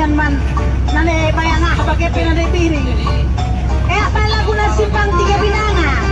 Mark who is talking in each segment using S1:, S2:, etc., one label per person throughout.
S1: matigan man nane bayang pakai pinane piring apa lagu na simpang tiga binanga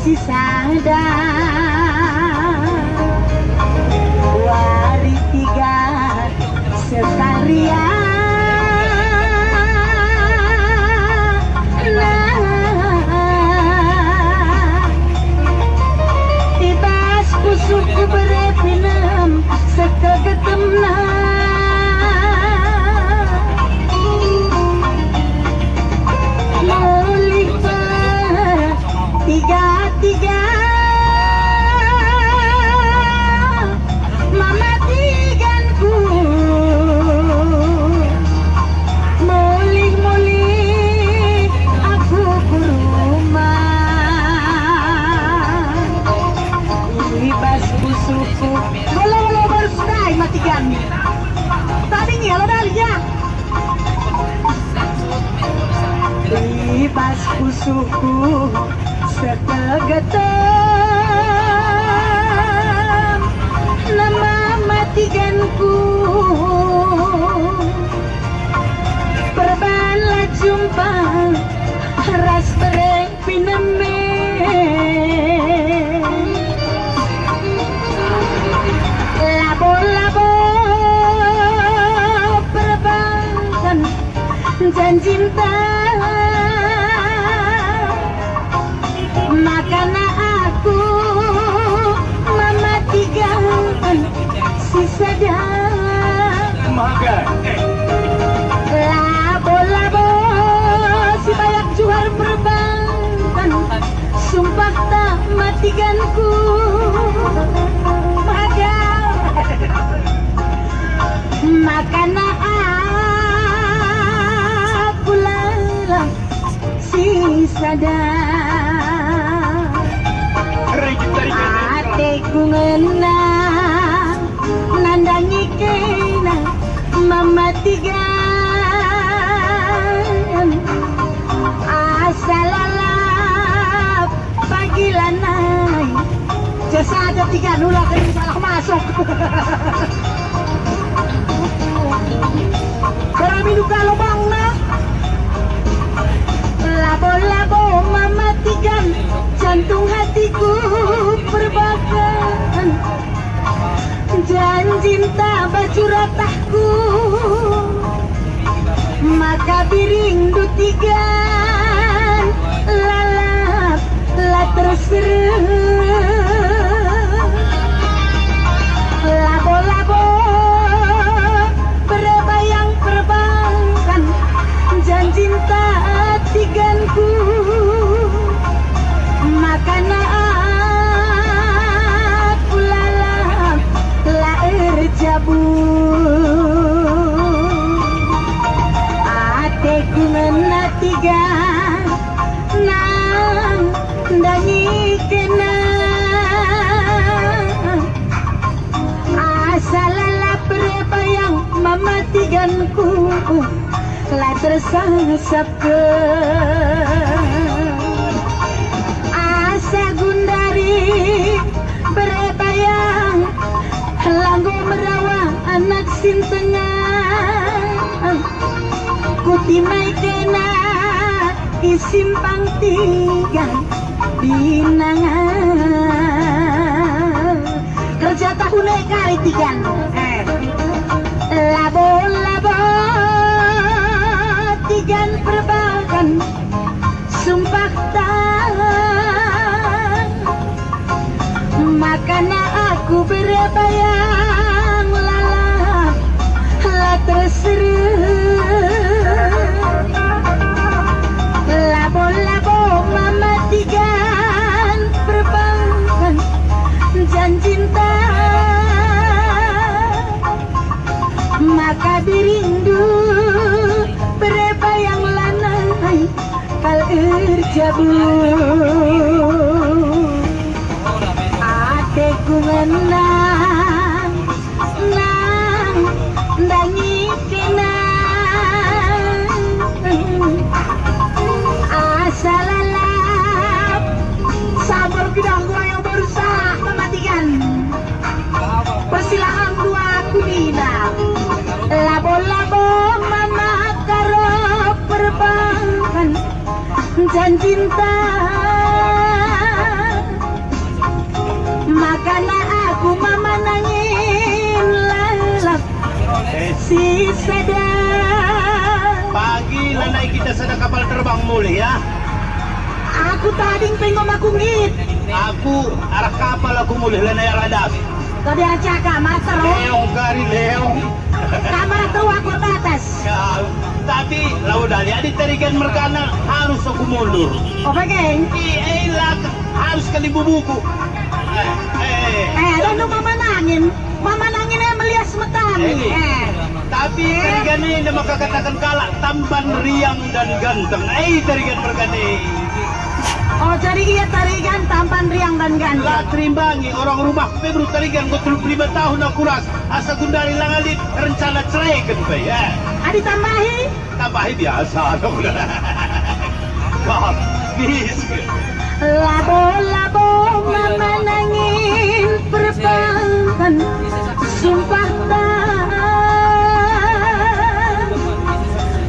S1: si sadar wari tiga sekalian ibas kusuku berepinem sekegetemna tiga mama tiganku mulih aku berumah ibas busuku kalau bersedai matikan tadi nyala dalinya ibas busuku setegetem nama matiganku perbanlah jumpa ras bereng pineme labo-labo perbankan janjinta makana aku mematikan si sadar labo-labo si banyak jual perbankan sumpah tak matikanku makana aku lalang si sadar ateku ngena nandangi kena mematikan asalalap pagilanai jasa ada tiga nula kering salah masuk Karami duka lubang na labo-labo mematikan jantung hatiku perbakar janjinta baju ratahku maka biring dutigan lalap lah terserah labo-labo berbayang perbankan janjinta hatiganku makana aku lalap laer jabut ateku menatiga nang dangi kena asalala berbayang mematiganku lah tersasap isin tengah kutimai kena isimpang tiga binangan kerja tahun kali tiga labo-labo tigan perbakan sumpah tangan makanya aku berbayang lah terseru labo-labo mama tigan perbakan jancinta maka dirindu berbayang lanai kal erjabu adekku menang nang dangi kenang asalalap sabar bidang gua yang berusaha mematikan persilahan dua kulina labo-labo mama karo perbankan jancinta makanya aku mama nangin lalap si sadar
S2: pagi lanai kita sedang kapal terbang mulai ya
S1: aku tadi pengen aku ngit
S2: aku arah kapal aku mulai lanai radas
S1: tadi aja kamar terus
S2: leong kari leong
S1: kamar terus aku ke atas
S2: ya, tapi laudali adik tarikan merkana harus aku mundur
S1: geng
S2: harus kali bubuku
S1: dan mama nangin yang melihat semetan
S2: tapi tarikan ini maka katakan kalah tampan riang dan ganteng tarikan merkana
S1: oh jadi iya tarikan tampan riang dan ganteng
S2: lah terimbangi orang rumah Febru tarikan kau 35 tahun aku ras asa gundari langalit rencana cerai kan ya
S1: adi tambahi
S2: biasa dong kau bis
S1: labo-labo mama nangin perbankan sumpah tak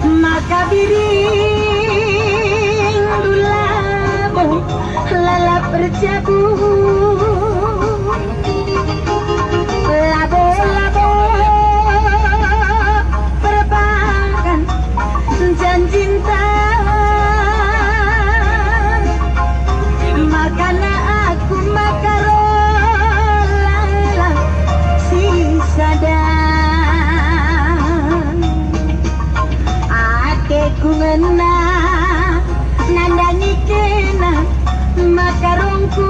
S1: maka biring labo lalap berjabu labo-labo perbankan jancinta makanya aku makarola si sadang adekku ngena nandangi kena makarongku